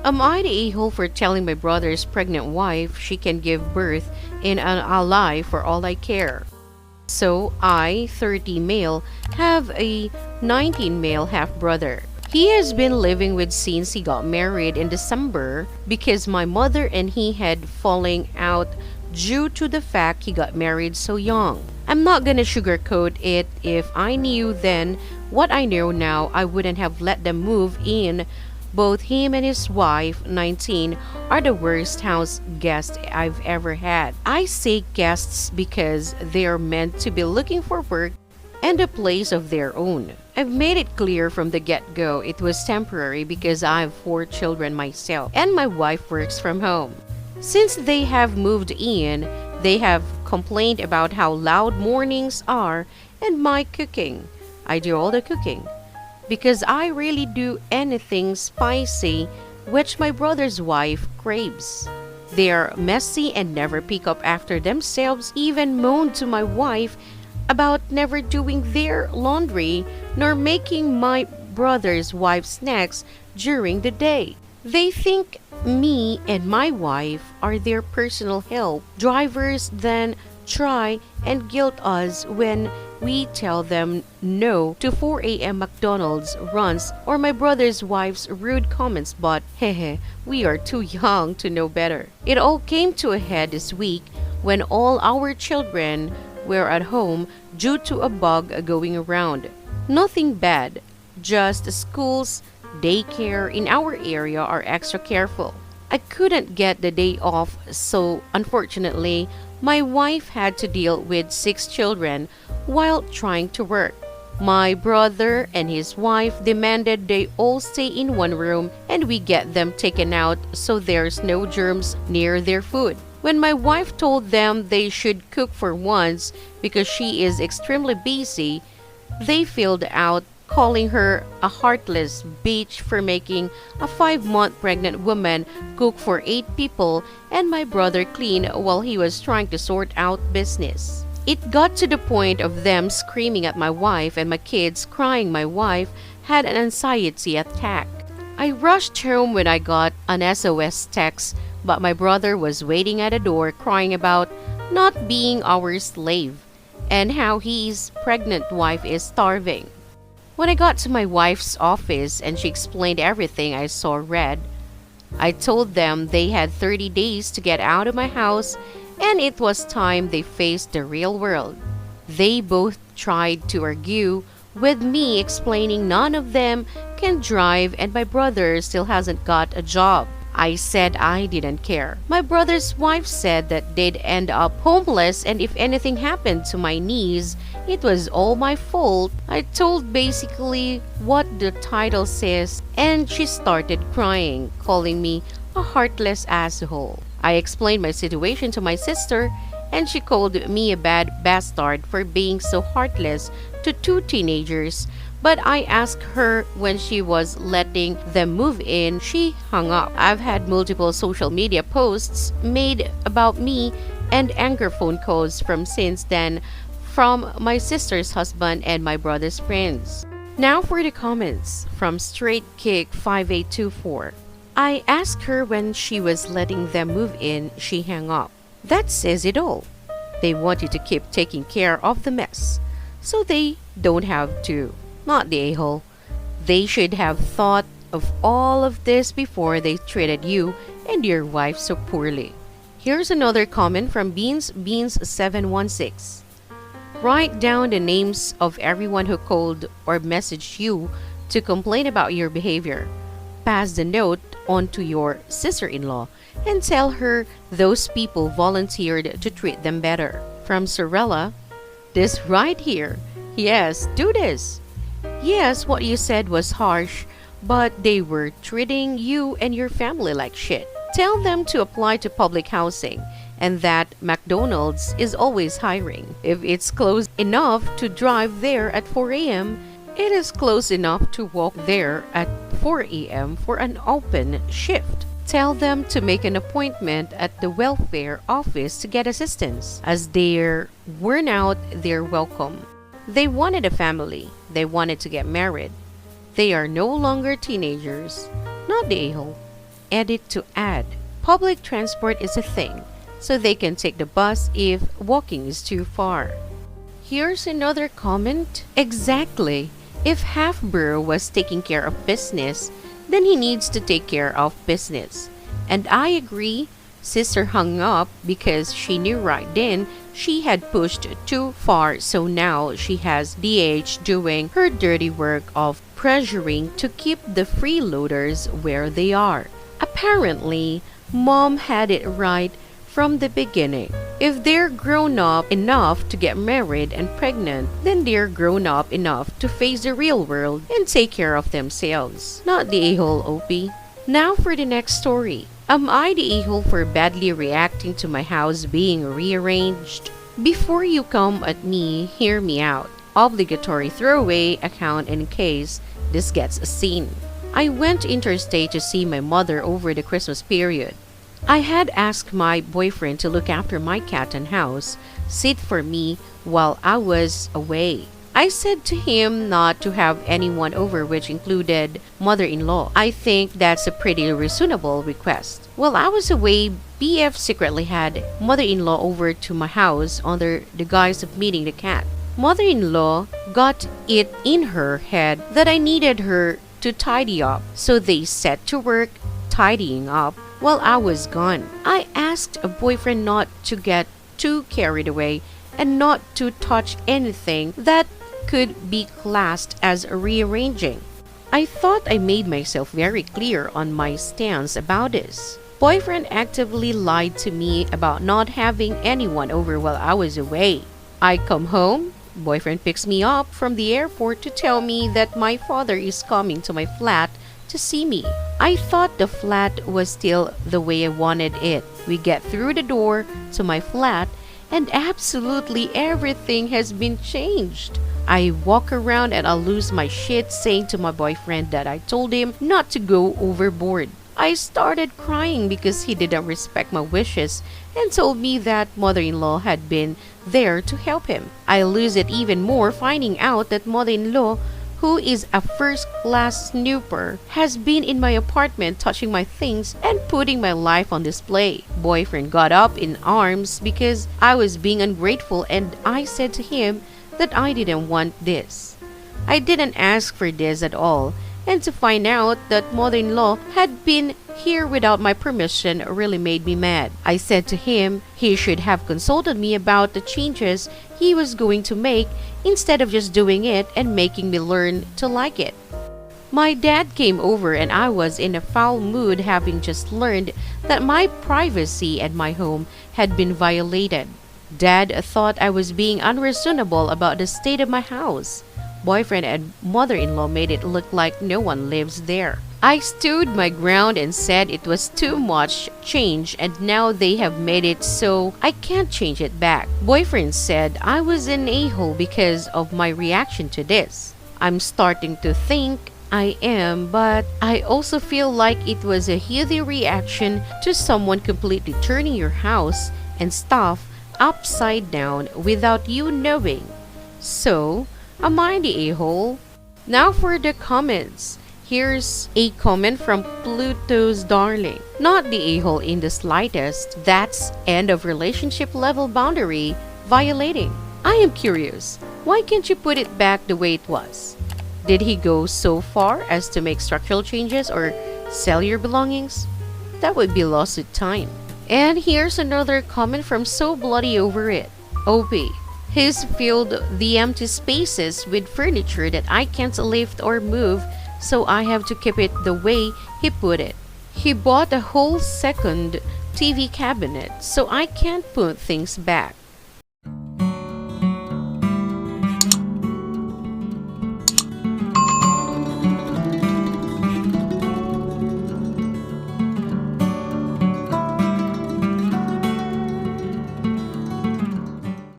Am I the a-hole for telling my brother's pregnant wife she can give birth in an ally for all I care? So I, 30 male, have a 19 male half-brother. He has been living with since he got married in December because my mother and he had falling out due to the fact he got married so young. I'm not gonna sugarcoat it. If I knew then what I know now, I wouldn't have let them move in. Both him and his wife, 19, are the worst house guests I've ever had. I say guests because they're meant to be looking for work and a place of their own. I've made it clear from the get-go it was temporary because I have 4 children myself and my wife works from home. Since they have moved in, they have complained about how loud mornings are and my cooking. I do all the cooking because I really do anything spicy, which my brother's wife craves. They are messy and never pick up after themselves, even moan to my wife about never doing their laundry nor making my brother's wife snacks during the day. They think me and my wife are their personal help drivers, then try and guilt us when we tell them no to 4 a.m. McDonald's runs or my brother's wife's rude comments, but hehe, we are too young to know better. It all came to a head this week when all our children were at home due to a bug going around. Nothing bad, just schools, daycare in our area are extra careful. I couldn't get the day off, so unfortunately, my wife had to deal with 6 children while trying to work. My brother and his wife demanded they all stay in one room and we get them taken out so there's no germs near their food. When my wife told them they should cook for once because she is extremely busy, they filled out calling her a heartless bitch for making a 5-month pregnant woman cook for 8 people and my brother clean while he was trying to sort out business. It got to the point of them screaming at my wife and my kids crying my wife had an anxiety attack. I rushed home when I got an SOS text, but my brother was waiting at the door crying about not being our slave and how his pregnant wife is starving. When I got to my wife's office and she explained everything I saw read, I told them they had 30 days to get out of my house and it was time they faced the real world. They both tried to argue with me, explaining none of them can drive and my brother still hasn't got a job. I said I didn't care. My brother's wife said that they'd end up homeless and if anything happened to my niece, it was all my fault. I told basically what the title says and she started crying, calling me a heartless asshole. I explained my situation to my sister and she called me a bad bastard for being so heartless to 2 teenagers. But I asked her when she was letting them move in, she hung up. I've had multiple social media posts made about me and anger phone calls from since then from my sister's husband and my brother's friends. Now for the comments from Straight Kick 5824. I asked her when she was letting them move in, she hung up. That says it all. They wanted to keep taking care of the mess, so they don't have to. Not the a-hole. They should have thought of all of this before they treated you and your wife so poorly. Here's another comment from Beans716. Write down the names of everyone who called or messaged you to complain about your behavior. Pass the note on to your sister-in-law and tell her those people volunteered to treat them better. From Sorella, this right here. Yes, do this. Yes, what you said was harsh, but they were treating you and your family like shit. Tell them to apply to public housing and that McDonald's is always hiring. If it's close enough to drive there at 4 a.m., it is close enough to walk there at 4 a.m. for an open shift. Tell them to make an appointment at the welfare office to get assistance. As they're worn out, they're welcome. They wanted a family. They wanted to get married. They are no longer teenagers. Not the a-hole. edit to add. Public transport is a thing, so they can take the bus if walking is too far. Here's another comment. Exactly. If Halfborough was taking care of business, then he needs to take care of business. And I agree. Sister hung up because she knew right then she had pushed too far, so now she has DH doing her dirty work of pressuring to keep the freeloaders where they are. Apparently, Mom had it right from the beginning. If they're grown up enough to get married and pregnant, then they're grown up enough to face the real world and take care of themselves, not the a-hole OP. Now for the next story. Am I the a-hole for badly reacting to my house being rearranged? Before you come at me, hear me out. Obligatory throwaway account in case this gets a scene. I went interstate to see my mother over the Christmas period. I had asked my boyfriend to look after my cat and house, sit for me while I was away. I said to him not to have anyone over, which included mother-in-law. I think that's a pretty reasonable request. While I was away, BF secretly had mother-in-law over to my house under the guise of meeting the cat. Mother-in-law got it in her head that I needed her to tidy up, so they set to work tidying up while I was gone. I asked a boyfriend not to get too carried away and not to touch anything that could be classed as rearranging. I thought I made myself very clear on my stance about this. Boyfriend actively lied to me about not having anyone over while I was away. I come home, boyfriend picks me up from the airport to tell me that my father is coming to my flat to see me. I thought the flat was still the way I wanted it. We get through the door to my flat and absolutely everything has been changed. I walk around and I lose my shit saying to my boyfriend that I told him not to go overboard. I started crying because he didn't respect my wishes and told me that mother-in-law had been there to help him. I lose it even more finding out that mother-in-law, who is a first-class snooper, has been in my apartment touching my things and putting my life on display. Boyfriend got up in arms because I was being ungrateful and I said to him that I didn't want this. I didn't ask for this at all, and to find out that mother-in-law had been here without my permission really made me mad. I said to him he should have consulted me about the changes he was going to make instead of just doing it and making me learn to like it. My dad came over and I was in a foul mood having just learned that my privacy at my home had been violated. Dad thought I was being unreasonable about the state of my house. Boyfriend and mother-in-law made it look like no one lives there. I stood my ground and said it was too much change and now they have made it so I can't change it back. Boyfriend said I was an a-hole because of my reaction to this. I'm starting to think I am, but I also feel like it was a healthy reaction to someone completely turning your house and stuff upside down without you knowing. So, am I the a-hole? Now for the comments. Here's a comment from Pluto's Darling. Not the a-hole in the slightest. That's end of relationship level boundary violating. I am curious. Why can't you put it back the way it was? Did he go so far as to make structural changes or sell your belongings? That would be lawsuit time. And here's another comment from So Bloody Over It. OP. He's filled the empty spaces with furniture that I can't lift or move, so I have to keep it the way he put it. He bought a whole second TV cabinet, so I can't put things back.